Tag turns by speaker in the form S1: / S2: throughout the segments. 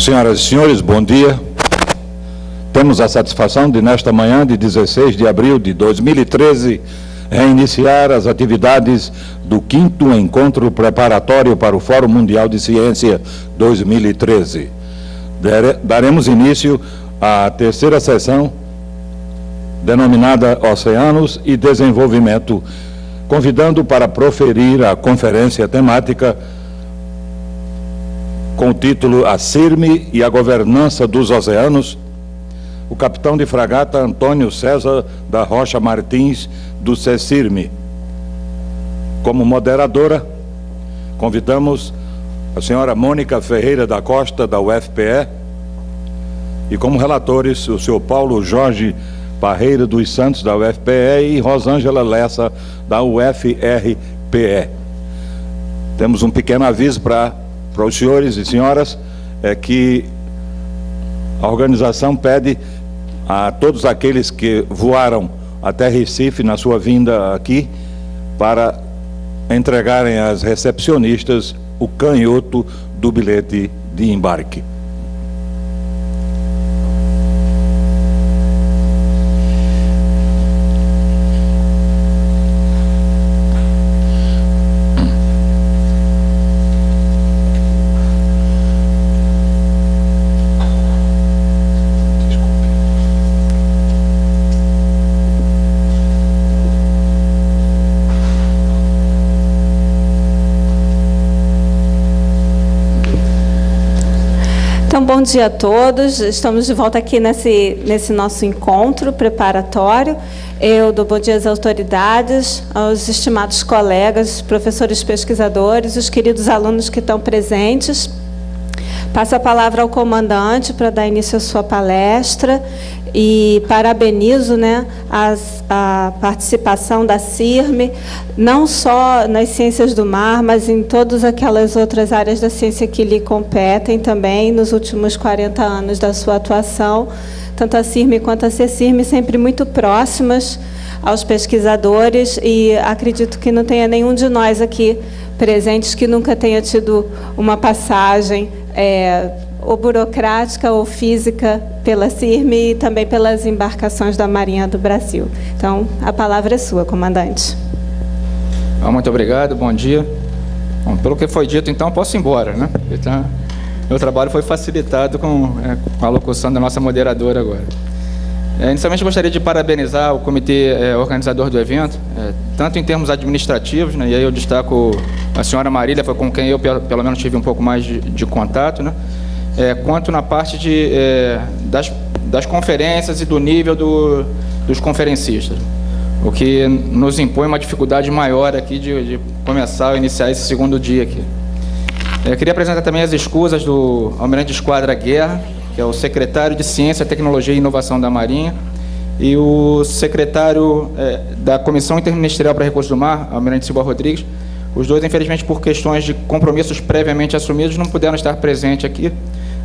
S1: Senhoras e senhores, bom dia. Temos a satisfação de, nesta manhã de 16 de abril de 2013, reiniciar as atividades do 5º Encontro Preparatório para o Fórum Mundial de Ciência 2013. Daremos início à terceira sessão, denominada Oceanos e Desenvolvimento, convidando para proferir a conferência temática com o título A CIRM e a Governança dos Oceanos, o capitão de fragata Antônio César da Rocha Martins, do CECIRM. Como moderadora, convidamos a senhora Mônica Ferreira da Costa, da UFPE, e como relatores, o senhor Paulo Jorge Parreira dos Santos, da UFPE, e Rosângela Lessa, da UFRPE. Temos um pequeno aviso para os senhores e senhoras, que a organização pede a todos aqueles que voaram até Recife na sua vinda aqui, para entregarem às recepcionistas o canhoto do bilhete de embarque.
S2: Bom dia a todos, estamos de volta aqui nesse nosso encontro preparatório. Eu dou bom dia às autoridades, aos estimados colegas, professores pesquisadores, os queridos alunos que estão presentes. Passo a palavra ao comandante para dar início à sua palestra e parabenizo, a participação da CIRM, não só nas ciências do mar, mas em todas aquelas outras áreas da ciência que lhe competem também, nos últimos 40 anos da sua atuação, tanto a CIRM quanto a CECIRM, sempre muito próximas aos pesquisadores, e acredito que não tenha nenhum de nós aqui presentes que nunca tenha tido uma passagem ou burocrática ou física pela CIRM e também pelas embarcações da Marinha do Brasil. Então, a palavra é sua, comandante.
S3: Muito obrigado, bom dia. Bom, pelo que foi dito, então, posso ir embora, né? Então, meu trabalho foi facilitado com a locução da nossa moderadora agora. Inicialmente, gostaria de parabenizar o comitê organizador do evento, tanto em termos administrativos, e aí eu destaco a senhora Marília, foi com quem eu, pelo menos, tive um pouco mais de contato, quanto na parte das conferências e do nível dos conferencistas, o que nos impõe uma dificuldade maior aqui de começar a iniciar esse segundo dia aqui. Queria apresentar também as escusas do almirante de esquadra Guerra, que é o secretário de Ciência, Tecnologia e Inovação da Marinha, e o secretário da Comissão Interministerial para Recursos do Mar, almirante Silva Rodrigues. Os dois, infelizmente, por questões de compromissos previamente assumidos, não puderam estar presentes aqui,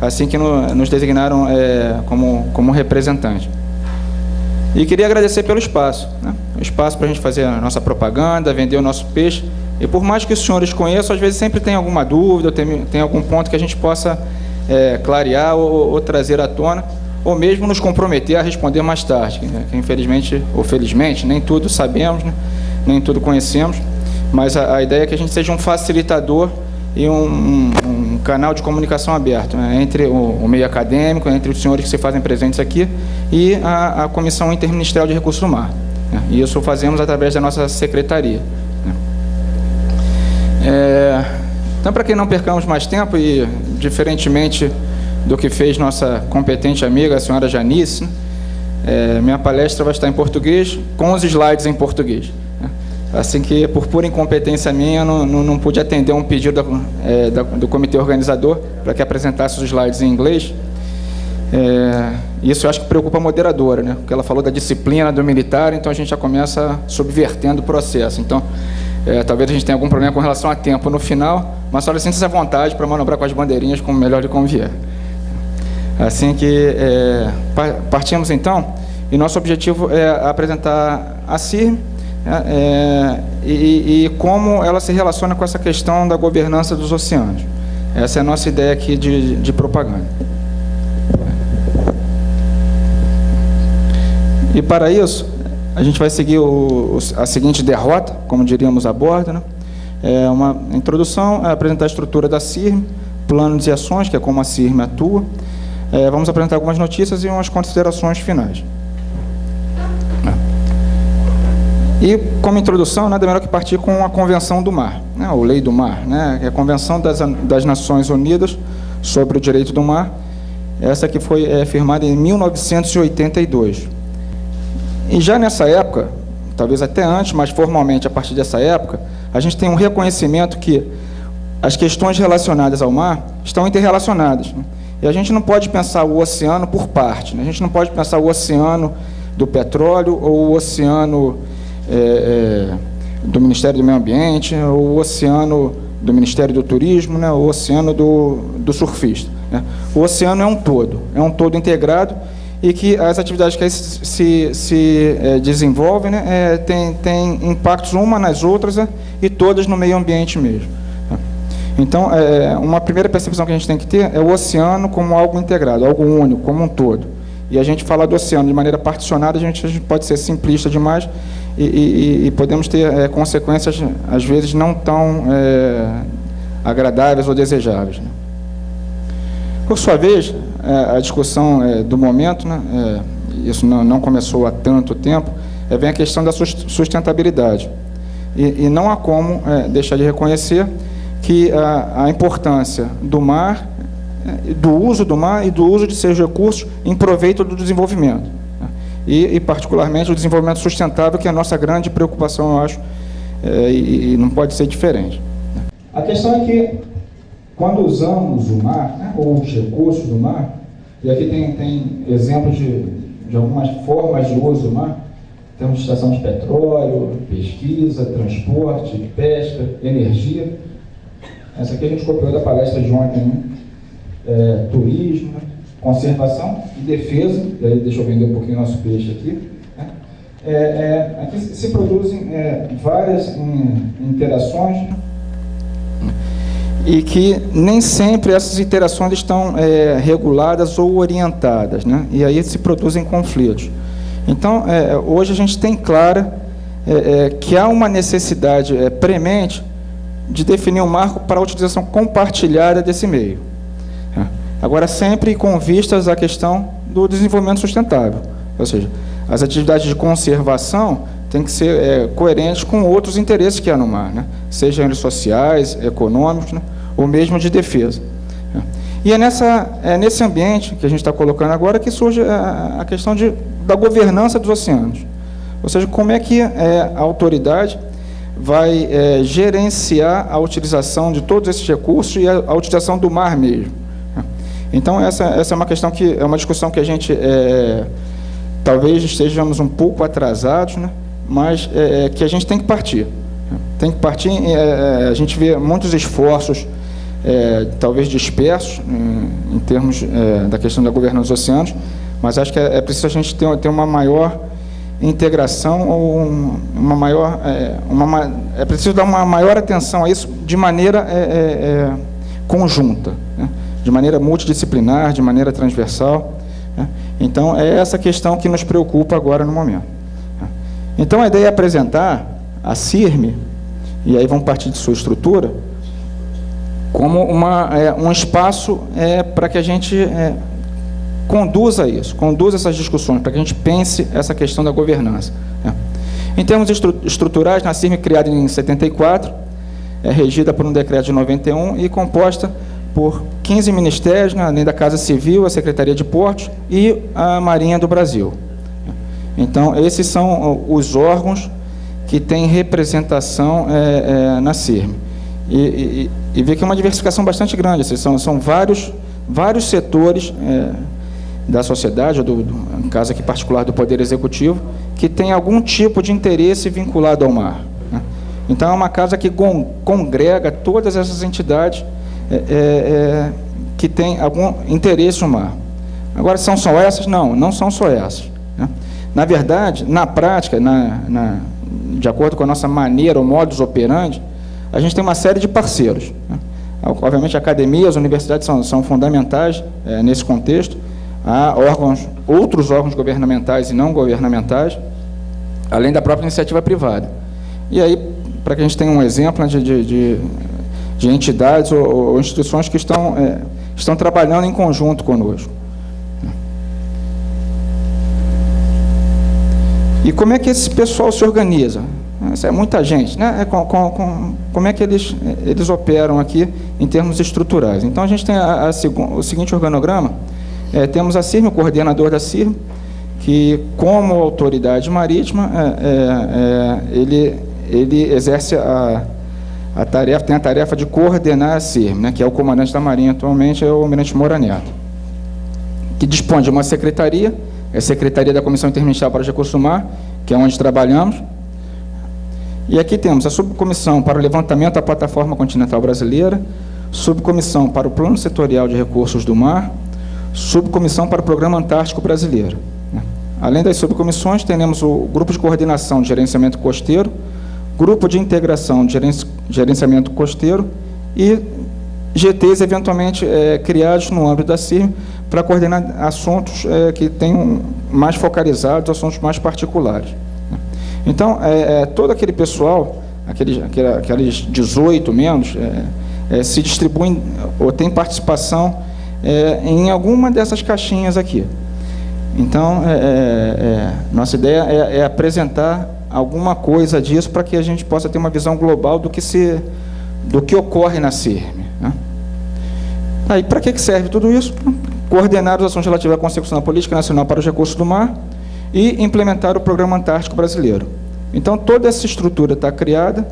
S3: assim que nos designaram como representante. E queria agradecer pelo espaço, o espaço para a gente fazer a nossa propaganda, vender o nosso peixe, e por mais que os senhores conheçam, às vezes sempre tem alguma dúvida, tem algum ponto que a gente possa clarear ou trazer à tona, ou mesmo nos comprometer a responder mais tarde, que infelizmente ou felizmente nem tudo sabemos, nem tudo conhecemos, mas a ideia é que a gente seja um facilitador e um canal de comunicação aberto, entre o meio acadêmico, entre os senhores que se fazem presentes aqui e a Comissão Interministerial de Recursos do Mar. E isso fazemos através da nossa secretaria. Então, para que não percamos mais tempo, e diferentemente do que fez nossa competente amiga, a senhora Janice, minha palestra vai estar em português, com os slides em português. Assim que, por pura incompetência minha, não pude atender um pedido do comitê organizador para que apresentasse os slides em inglês. Isso eu acho que preocupa a moderadora, porque ela falou da disciplina do militar, então a gente já começa subvertendo o processo. Então, talvez a gente tenha algum problema com relação a tempo no final, mas só sinta-se à vontade para manobrar com as bandeirinhas como melhor lhe convier. Assim que partimos então, e nosso objetivo é apresentar a CIRM e como ela se relaciona com essa questão da governança dos oceanos. Essa é a nossa ideia aqui de propaganda. E para isso, a gente vai seguir a seguinte derrota, como diríamos a bordo, né? Uma introdução, apresentar a estrutura da CIRM, planos e ações, que é como a CIRM atua. Vamos apresentar algumas notícias e umas considerações finais. E, como introdução, nada melhor que partir com a Convenção do Mar, né, ou Lei do Mar, né, que é a Convenção das Nações Unidas sobre o Direito do Mar, essa que foi firmada em 1982. E já nessa época, talvez até antes, mas formalmente a partir dessa época, a gente tem um reconhecimento que as questões relacionadas ao mar estão interrelacionadas, né? E a gente não pode pensar o oceano por parte, né? A gente não pode pensar o oceano do petróleo ou o oceano do Ministério do Meio Ambiente, ou o oceano do Ministério do Turismo, né? O oceano do surfista, né? O oceano é um todo integrado, e que as atividades que aí se desenvolvem, né, tem impactos uma nas outras, né, e todas no meio ambiente mesmo. Então, uma primeira percepção que a gente tem que ter é o oceano como algo integrado, algo único, como um todo. E a gente falar do oceano de maneira particionada, a gente pode ser simplista demais e podemos ter consequências, às vezes, não tão agradáveis ou desejáveis, né? Por sua vez, a discussão do momento, né, isso não começou há tanto tempo, vem a questão da sustentabilidade. E não há como deixar de reconhecer que a importância do mar, do uso do mar e do uso de seus recursos em proveito do desenvolvimento, né, e particularmente o desenvolvimento sustentável, que é a nossa grande preocupação, eu acho, e não pode ser diferente. A questão é que, quando usamos o mar, né, ou os recursos do mar, e aqui tem exemplos de algumas formas de uso do mar, temos extração de petróleo, pesquisa, transporte, pesca, energia. Essa aqui a gente copiou da palestra de ontem, né? Turismo, né? Conservação e defesa, e aí deixa eu vender um pouquinho nosso peixe aqui, né? Aqui se produzem várias interações, e que nem sempre essas interações estão reguladas ou orientadas, né? E aí se produzem conflitos. Então, hoje a gente tem clara que há uma necessidade premente de definir um marco para a utilização compartilhada desse meio. Agora, sempre com vistas à questão do desenvolvimento sustentável, ou seja, as atividades de conservação têm que ser coerentes com outros interesses que há no mar, né? Sejam eles sociais, econômicos, né? Ou mesmo de defesa. E é nesse ambiente que a gente está colocando agora que surge a questão da governança dos oceanos. Ou seja, como é que a autoridade vai gerenciar a utilização de todos esses recursos e a utilização do mar mesmo. Então, essa é uma questão que é uma discussão que a gente talvez estejamos um pouco atrasados, né? Mas que a gente tem que partir. Tem que partir, a gente vê muitos esforços, talvez dispersos, em termos da questão da governança dos oceanos, mas acho que é preciso a gente ter uma maior integração, ou é preciso dar uma maior atenção a isso de maneira conjunta, né? De maneira multidisciplinar, de maneira transversal, né? Então, é essa questão que nos preocupa agora no momento. Então, a ideia é apresentar a CIRM, e aí vamos partir de sua estrutura, como um espaço para que a gente conduza essas discussões, para que a gente pense essa questão da governança, né? Em termos estruturais, a CIRM, criada em 74, é regida por um decreto de 91 e composta por 15 ministérios, né, além da Casa Civil, a Secretaria de Portos e a Marinha do Brasil. Então, esses são os órgãos que têm representação na CIRM. E vê que é uma diversificação bastante grande, são vários setores da sociedade, ou no caso aqui particular do Poder Executivo, que tem algum tipo de interesse vinculado ao mar, né? Então, é uma casa que congrega todas essas entidades que têm algum interesse no mar. Agora, são só essas? Não são só essas, né? Na verdade, na prática, de acordo com a nossa maneira, o modus operandi, a gente tem uma série de parceiros, né? Obviamente, a academia, as universidades são fundamentais nesse contexto. Há outros órgãos governamentais e não governamentais, além da própria iniciativa privada. E aí, para que a gente tenha um exemplo, né, de entidades ou instituições que estão trabalhando em conjunto conosco. E como é que esse pessoal se organiza? Isso é muita gente, né? Como é que eles operam aqui em termos estruturais? Então, a gente tem o seguinte organograma. Temos a CIRM, o coordenador da CIRM, que, como autoridade marítima, ele exerce a tarefa, tem a tarefa de coordenar a CIRM, né, que é o comandante da Marinha atualmente, é o Almirante Moura Neto, que dispõe de uma secretaria, é a Secretaria da Comissão Interministerial para os Recursos do Mar, que é onde trabalhamos. E aqui temos a Subcomissão para o Levantamento da Plataforma Continental Brasileira, Subcomissão para o Plano Setorial de Recursos do Mar, Subcomissão para o Programa Antártico Brasileiro. Além das subcomissões, teremos o Grupo de Coordenação de Gerenciamento Costeiro, Grupo de Integração de Gerenciamento Costeiro e GTs eventualmente criados no âmbito da CIRM para coordenar assuntos que tenham mais focalizados, assuntos mais particulares. Então, todo aquele pessoal, aqueles 18 membros, se distribuem ou têm participação em alguma dessas caixinhas aqui. Então, nossa ideia é apresentar alguma coisa disso para que a gente possa ter uma visão global do que ocorre na CIRM. Né? Aí, para que serve tudo isso? Coordenar os assuntos relativos à consecução da Política Nacional para os Recursos do Mar e implementar o Programa Antártico Brasileiro. Então, toda essa estrutura está criada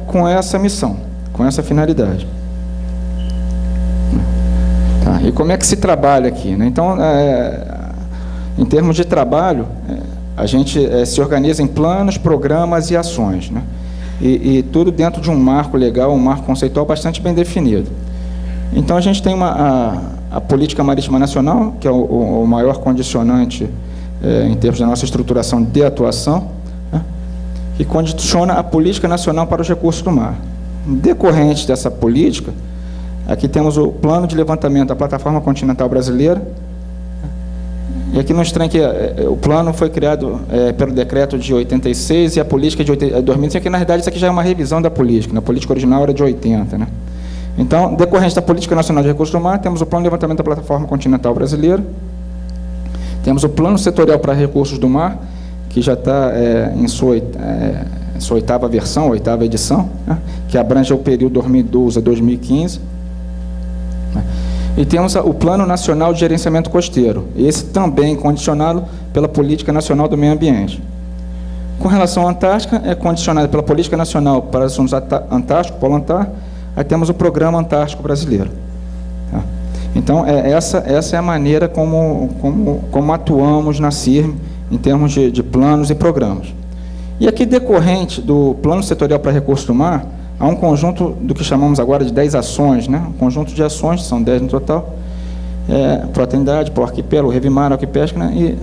S3: com essa missão, com essa finalidade. Tá, e como é que se trabalha aqui? Né? Então, em termos de trabalho, a gente se organiza em planos, programas e ações, né? E tudo dentro de um marco legal, um marco conceitual bastante bem definido. Então, a gente tem a Política Marítima Nacional, que é o maior condicionante em termos da nossa estruturação de atuação, né? Que condiciona a Política Nacional para os Recursos do Mar. Decorrente dessa política, aqui temos o Plano de Levantamento da Plataforma Continental Brasileira. E aqui não estranho que o plano foi criado pelo decreto de 86 e a política de 2005, que na verdade isso aqui já é uma revisão da política, né? A política original era de 80. Né? Então, decorrente da Política Nacional de Recursos do Mar, temos o Plano de Levantamento da Plataforma Continental Brasileira, temos o Plano Setorial para Recursos do Mar, que já está em sua oitava versão, oitava edição, né? Que abrange o período 2012 a 2015. Né? E temos o Plano Nacional de Gerenciamento Costeiro, esse também condicionado pela Política Nacional do Meio Ambiente. Com relação à Antártica, é condicionado pela Política Nacional para Assuntos Antárticos, Polo Antar, aí temos o Programa Antártico Brasileiro. Tá? Então, essa é a maneira como atuamos na CIRM, em termos de planos e programas. E aqui, decorrente do Plano Setorial para Recursos do Mar, há um conjunto do que chamamos agora de 10 ações, né? Um conjunto de ações, são 10 no total, para a Trindade, para o Arquipélago, o Revimar, o Arquipesca, né? E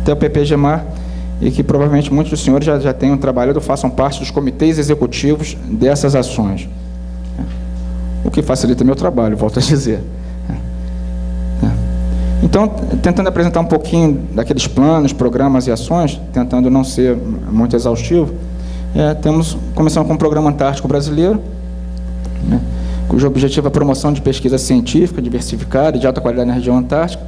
S3: até o PPG-Mar, e que provavelmente muitos dos senhores já tenham trabalhado, façam parte dos comitês executivos dessas ações. O que facilita meu trabalho, volto a dizer. Então, tentando apresentar um pouquinho daqueles planos, programas e ações, tentando não ser muito exaustivo, temos, começando com o Programa Antártico Brasileiro, né, cujo objetivo é a promoção de pesquisa científica, diversificada e de alta qualidade na região antártica,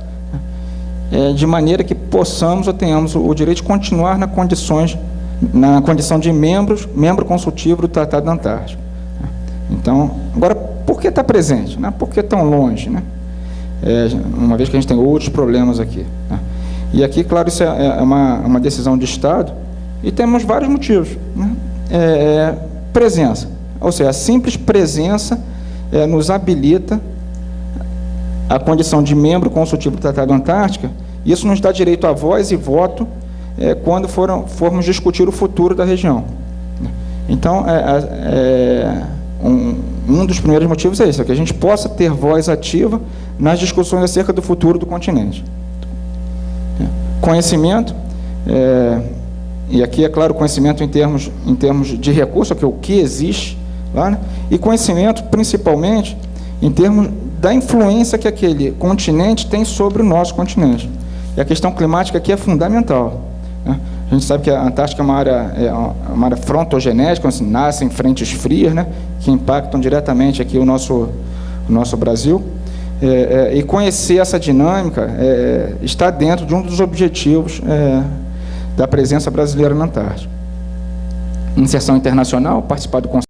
S3: de maneira que possamos ou tenhamos o direito de continuar na condição de membro consultivo do Tratado Antártico. Então, agora, por que está presente? Né? Por que tão longe? Né? Uma vez que a gente tem outros problemas aqui. Né? E aqui, claro, isso é uma decisão de Estado, e temos vários motivos. Né? Presença, ou seja, a simples presença nos habilita a condição de membro consultivo do Tratado Antártica, e isso nos dá direito a voz e voto quando formos discutir o futuro da região. Então, um dos primeiros motivos é esse, que a gente possa ter voz ativa nas discussões acerca do futuro do continente. Conhecimento, e aqui é claro, conhecimento em termos de recurso, que é o que existe lá, né? E conhecimento principalmente em termos da influência que aquele continente tem sobre o nosso continente. E a questão climática aqui é fundamental, né? A gente sabe que a Antártica é uma área frontogenética, assim, nascem frentes frias, né, que impactam diretamente aqui o nosso Brasil. E conhecer essa dinâmica está dentro de um dos objetivos da presença brasileira na Antártica. Inserção internacional, participar do Conselho